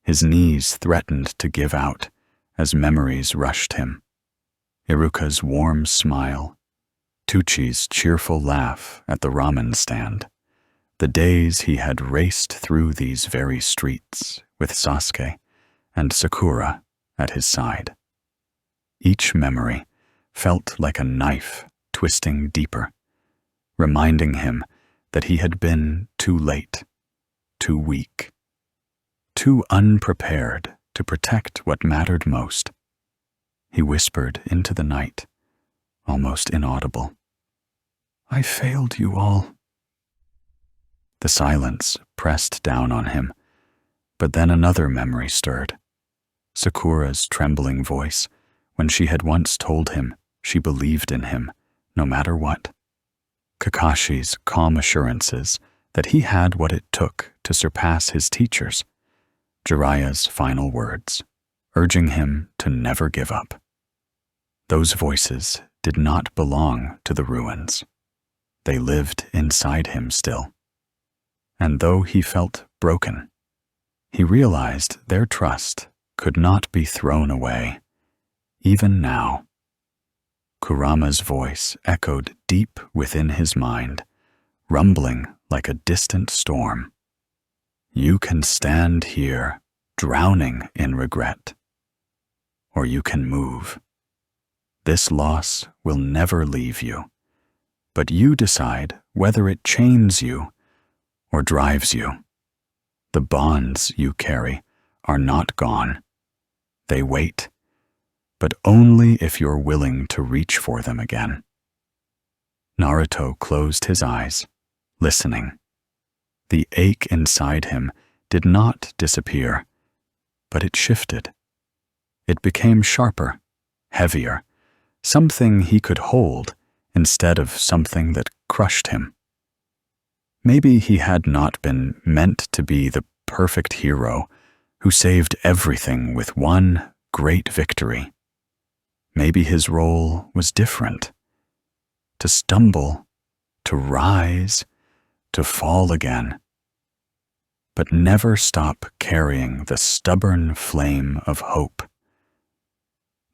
His knees threatened to give out as memories rushed him. Iruka's warm smile, Tuchi's cheerful laugh at the ramen stand, the days he had raced through these very streets with Sasuke and Sakura at his side. Each memory felt like a knife twisting deeper, reminding him that he had been too late, too weak, too unprepared to protect what mattered most. He whispered into the night, almost inaudible, "I failed you all." The silence pressed down on him, but then another memory stirred. Sakura's trembling voice when she had once told him she believed in him, no matter what. Kakashi's calm assurances that he had what it took to surpass his teachers. Jiraiya's final words, urging him to never give up. Those voices did not belong to the ruins. They lived inside him still. And though he felt broken, he realized their trust could not be thrown away, even now. Kurama's voice echoed deep within his mind, rumbling like a distant storm. "You can stand here, drowning in regret. Or you can move. This loss will never leave you, but you decide whether it chains you or drives you. The bonds you carry are not gone. They wait, but only if you're willing to reach for them again." Naruto closed his eyes, listening. The ache inside him did not disappear, but it shifted. It became sharper, heavier, something he could hold instead of something that crushed him. Maybe he had not been meant to be the perfect hero who saved everything with one great victory. Maybe his role was different. To stumble, to rise, to fall again, but never stop carrying the stubborn flame of hope.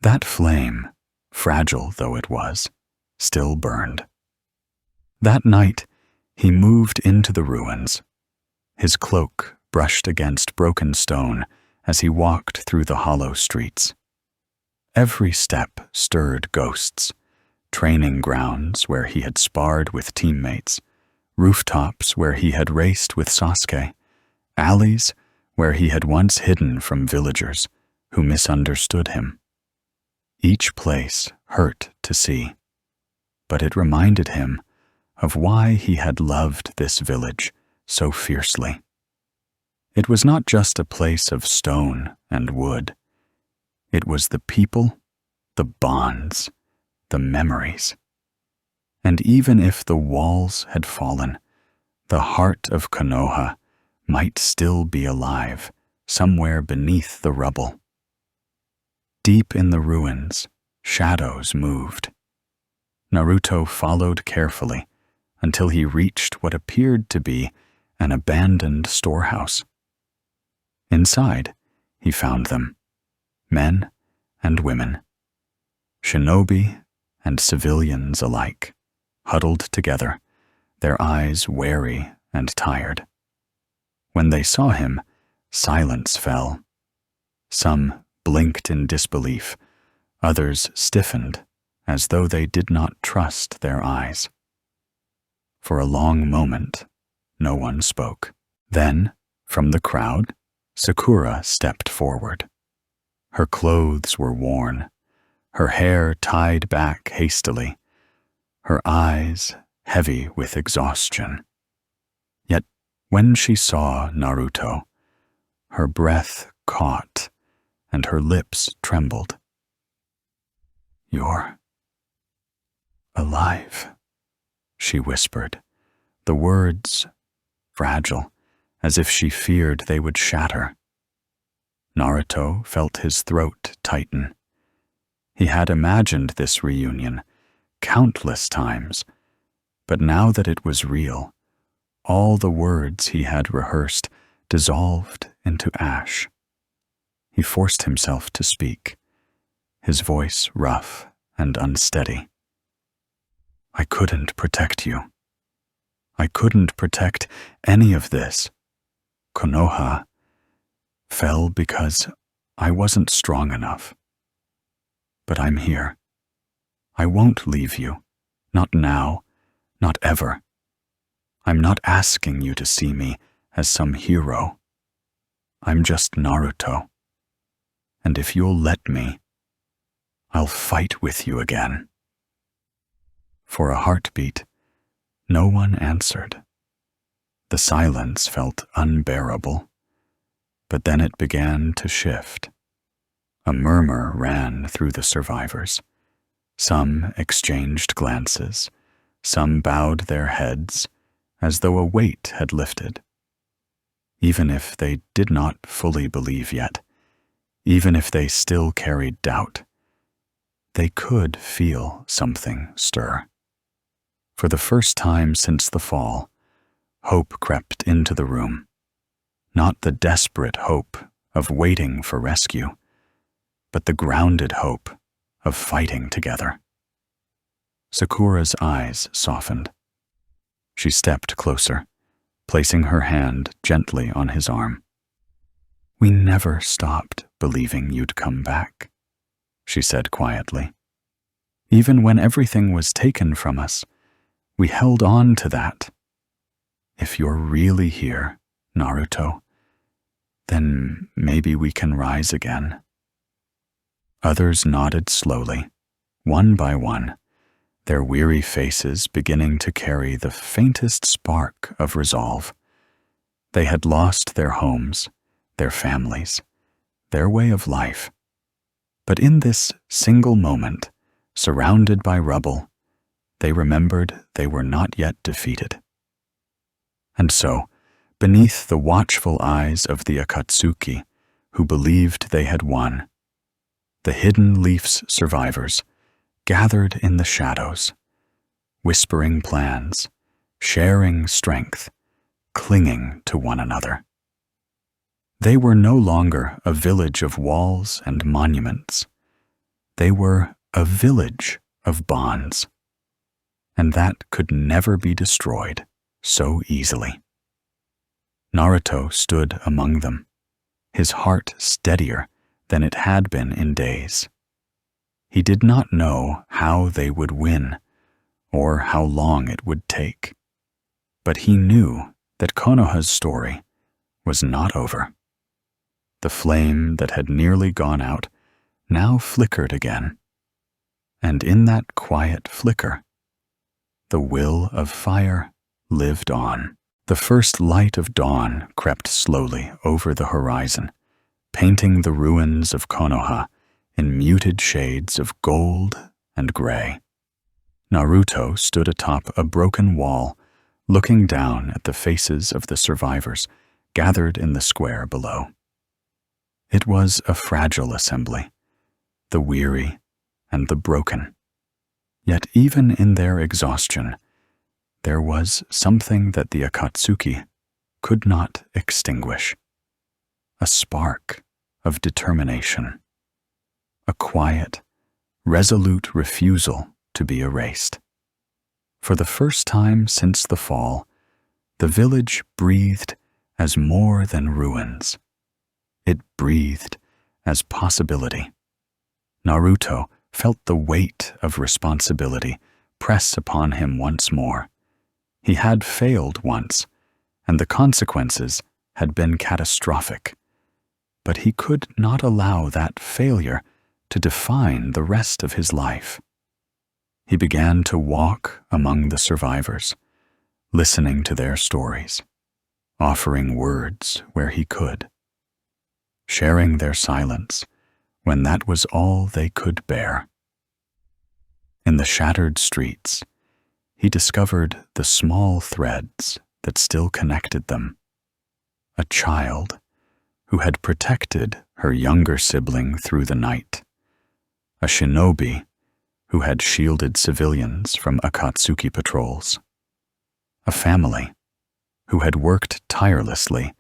That flame, fragile though it was, still burned. That night, he moved into the ruins. His cloak brushed against broken stone as he walked through the hollow streets. Every step stirred ghosts, training grounds where he had sparred with teammates, rooftops where he had raced with Sasuke, alleys where he had once hidden from villagers who misunderstood him. Each place hurt to see, but it reminded him of why he had loved this village so fiercely. It was not just a place of stone and wood. It was the people, the bonds, the memories. And even if the walls had fallen, the heart of Konoha might still be alive somewhere beneath the rubble. Deep in the ruins, shadows moved. Naruto followed carefully until he reached what appeared to be an abandoned storehouse. Inside, he found them, men and women, shinobi and civilians alike, huddled together, their eyes wary and tired. When they saw him, silence fell. Some blinked in disbelief, others stiffened as though they did not trust their eyes. For a long moment, no one spoke. Then, from the crowd, Sakura stepped forward. Her clothes were worn, her hair tied back hastily, her eyes heavy with exhaustion. Yet, when she saw Naruto, her breath caught and her lips trembled. "You're alive," she whispered, the words fragile, as if she feared they would shatter. Naruto felt his throat tighten. He had imagined this reunion countless times, but now that it was real, all the words he had rehearsed dissolved into ash. He forced himself to speak, his voice rough and unsteady. I couldn't protect you. I couldn't protect any of this. Konoha fell because I wasn't strong enough. But I'm here. I won't leave you. Not now, not ever. I'm not asking you to see me as some hero. I'm just Naruto. And if you'll let me, I'll fight with you again. For a heartbeat, no one answered. The silence felt unbearable, but then it began to shift. A murmur ran through the survivors. Some exchanged glances, some bowed their heads as though a weight had lifted. Even if they did not fully believe yet, even if they still carried doubt, they could feel something stir. For the first time since the fall, hope crept into the room. Not the desperate hope of waiting for rescue, but the grounded hope of fighting together. Sakura's eyes softened. She stepped closer, placing her hand gently on his arm. We never stopped believing you'd come back, she said quietly. Even when everything was taken from us, we held on to that. If you're really here, Naruto, then maybe we can rise again. Others nodded slowly, one by one, their weary faces beginning to carry the faintest spark of resolve. They had lost their homes, their families, their way of life. But in this single moment, surrounded by rubble, they remembered they were not yet defeated. And so, beneath the watchful eyes of the Akatsuki, who believed they had won, the Hidden Leaf's survivors gathered in the shadows, whispering plans, sharing strength, clinging to one another. They were no longer a village of walls and monuments. They were a village of bonds, and that could never be destroyed so easily. Naruto stood among them, his heart steadier than it had been in days. He did not know how they would win, or how long it would take, but he knew that Konoha's story was not over. The flame that had nearly gone out now flickered again, and in that quiet flicker, the will of fire lived on. The first light of dawn crept slowly over the horizon, painting the ruins of Konoha in muted shades of gold and gray. Naruto stood atop a broken wall, looking down at the faces of the survivors gathered in the square below. It was a fragile assembly, the weary and the broken. Yet even in their exhaustion, there was something that the Akatsuki could not extinguish. A spark of determination. A quiet, resolute refusal to be erased. For the first time since the fall, the village breathed as more than ruins. It breathed as possibility. Naruto felt the weight of responsibility press upon him once more. He had failed once, and the consequences had been catastrophic. But he could not allow that failure to define the rest of his life. He began to walk among the survivors, listening to their stories, offering words where he could, sharing their silence when that was all they could bear. In the shattered streets, he discovered the small threads that still connected them. A child who had protected her younger sibling through the night. A shinobi who had shielded civilians from Akatsuki patrols. A family who had worked tirelessly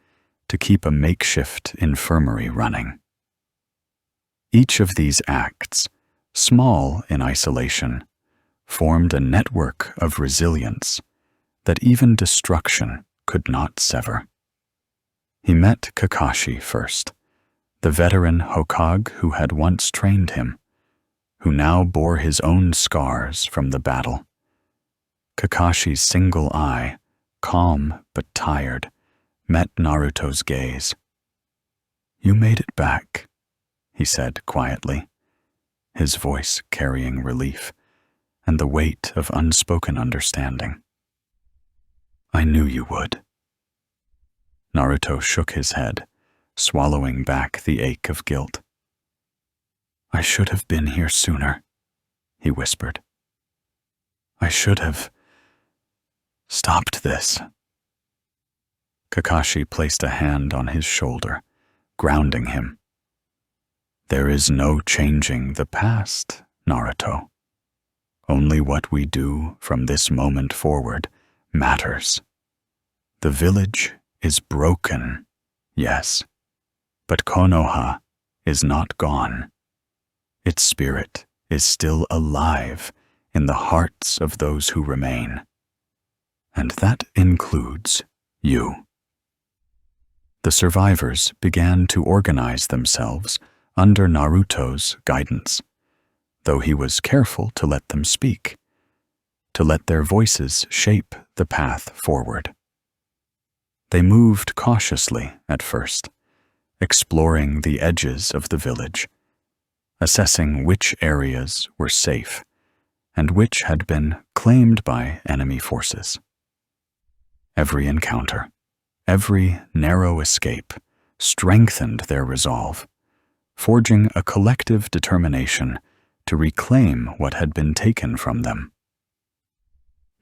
to keep a makeshift infirmary running. Each of these acts, small in isolation, formed a network of resilience that even destruction could not sever. He met Kakashi first, the veteran Hokage who had once trained him, who now bore his own scars from the battle. Kakashi's single eye, calm but tired, met Naruto's gaze. "You made it back," he said quietly, his voice carrying relief and the weight of unspoken understanding. "I knew you would." Naruto shook his head, swallowing back the ache of guilt. "I should have been here sooner," he whispered. "I should have stopped this." Kakashi placed a hand on his shoulder, grounding him. "There is no changing the past, Naruto. Only what we do from this moment forward matters. The village is broken, yes, but Konoha is not gone. Its spirit is still alive in the hearts of those who remain. And that includes you." The survivors began to organize themselves under Naruto's guidance, though he was careful to let them speak, to let their voices shape the path forward. They moved cautiously at first, exploring the edges of the village, assessing which areas were safe and which had been claimed by enemy forces. Every encounter, every narrow escape strengthened their resolve, forging a collective determination to reclaim what had been taken from them.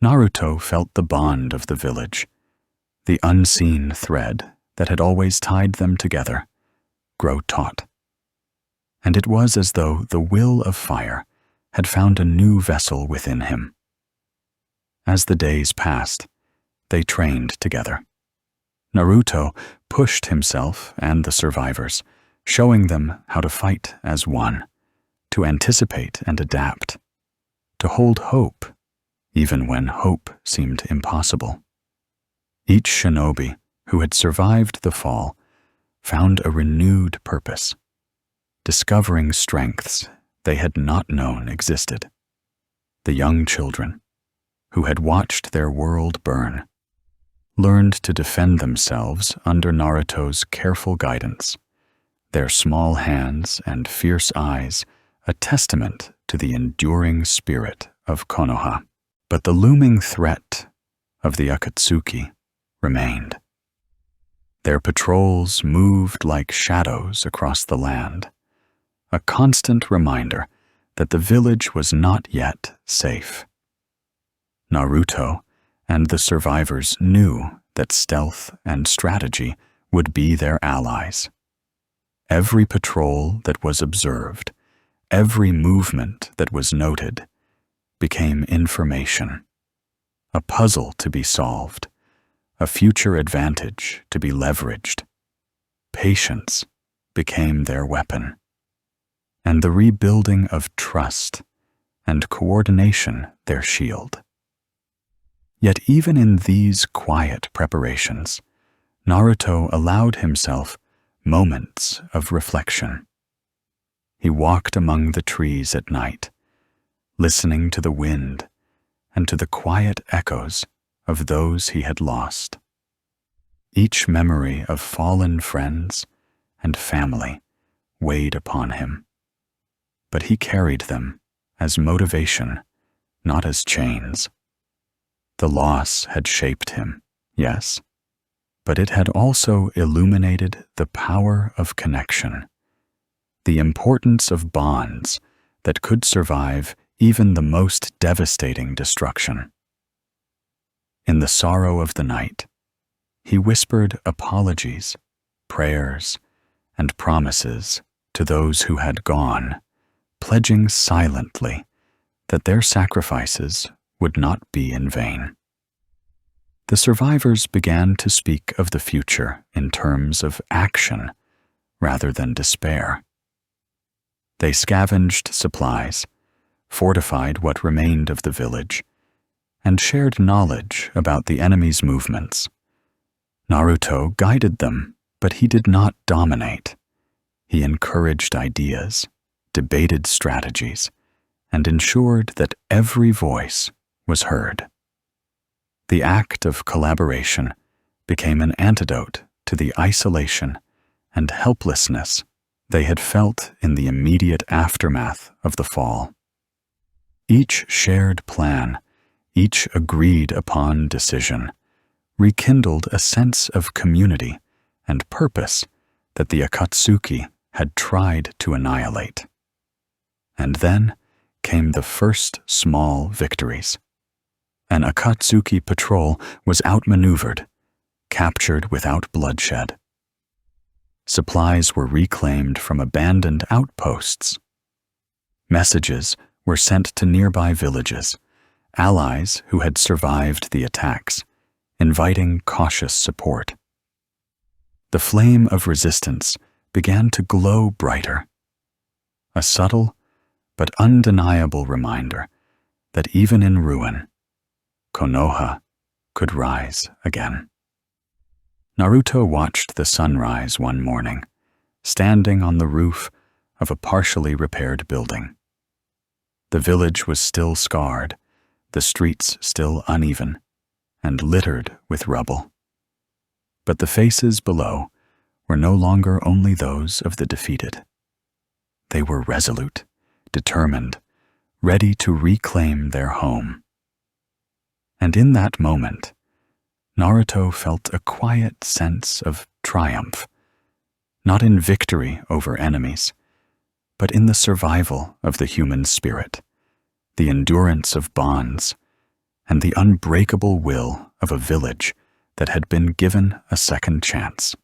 Naruto felt the bond of the village, the unseen thread that had always tied them together, grow taut. And it was as though the will of fire had found a new vessel within him. As the days passed, they trained together. Naruto pushed himself and the survivors, showing them how to fight as one, to anticipate and adapt, to hold hope, even when hope seemed impossible. Each shinobi who had survived the fall found a renewed purpose, discovering strengths they had not known existed. The young children, who had watched their world burn, learned to defend themselves under Naruto's careful guidance, their small hands and fierce eyes a testament to the enduring spirit of Konoha. But the looming threat of the Akatsuki remained. Their patrols moved like shadows across the land, a constant reminder that the village was not yet safe. Naruto and the survivors knew that stealth and strategy would be their allies. Every patrol that was observed, every movement that was noted, became information, a puzzle to be solved, a future advantage to be leveraged. Patience became their weapon, and the rebuilding of trust and coordination their shield. Yet even in these quiet preparations, Naruto allowed himself moments of reflection. He walked among the trees at night, listening to the wind and to the quiet echoes of those he had lost. Each memory of fallen friends and family weighed upon him, but he carried them as motivation, not as chains. The loss had shaped him, yes, but it had also illuminated the power of connection, the importance of bonds that could survive even the most devastating destruction. In the sorrow of the night, he whispered apologies, prayers, and promises to those who had gone, pledging silently that their sacrifices would not be in vain. the survivors began to speak of the future in terms of action rather than despair. They scavenged supplies, fortified what remained of the village, and shared knowledge about the enemy's movements. Naruto guided them, but he did not dominate. He encouraged ideas, debated strategies, and ensured that every voice was heard. The act of collaboration became an antidote to the isolation and helplessness they had felt in the immediate aftermath of the fall. Each shared plan, each agreed upon decision, rekindled a sense of community and purpose that the Akatsuki had tried to annihilate. And then came the first small victories. An Akatsuki patrol was outmaneuvered, captured without bloodshed. Supplies were reclaimed from abandoned outposts. Messages were sent to nearby villages, allies who had survived the attacks, inviting cautious support. The flame of resistance began to glow brighter, a subtle but undeniable reminder that even in ruin, Konoha could rise again. Naruto watched the sunrise one morning, standing on the roof of a partially repaired building. The village was still scarred, the streets still uneven, and littered with rubble. But the faces below were no longer only those of the defeated. They were resolute, determined, ready to reclaim their home. And in that moment, Naruto felt a quiet sense of triumph, not in victory over enemies, but in the survival of the human spirit, the endurance of bonds, and the unbreakable will of a village that had been given a second chance.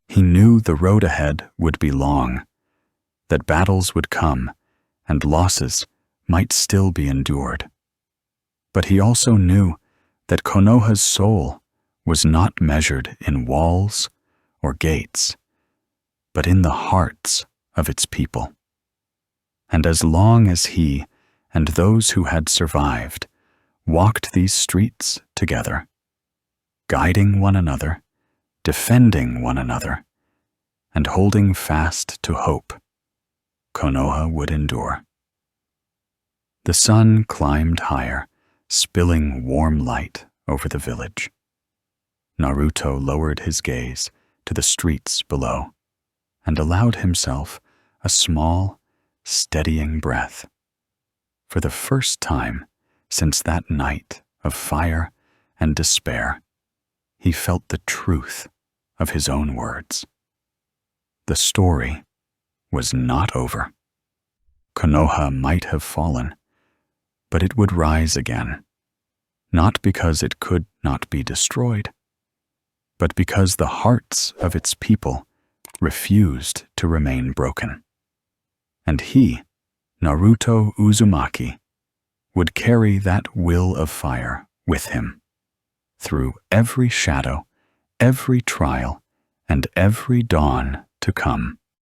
He knew the road ahead would be long, that battles would come, and losses might still be endured. But he also knew that Konoha's soul was not measured in walls or gates, but in the hearts of its people. And as long as he and those who had survived walked these streets together, guiding one another, defending one another, and holding fast to hope, Konoha would endure. The sun climbed higher, spilling warm light over the village. Naruto lowered his gaze to the streets below and allowed himself a small, steadying breath. For the first time since that night of fire and despair, he felt the truth of his own words. The story was not over. Konoha might have fallen, but it would rise again, not because it could not be destroyed, but because the hearts of its people refused to remain broken. And he, Naruto Uzumaki, would carry that will of fire with him through every shadow, every trial, and every dawn to come.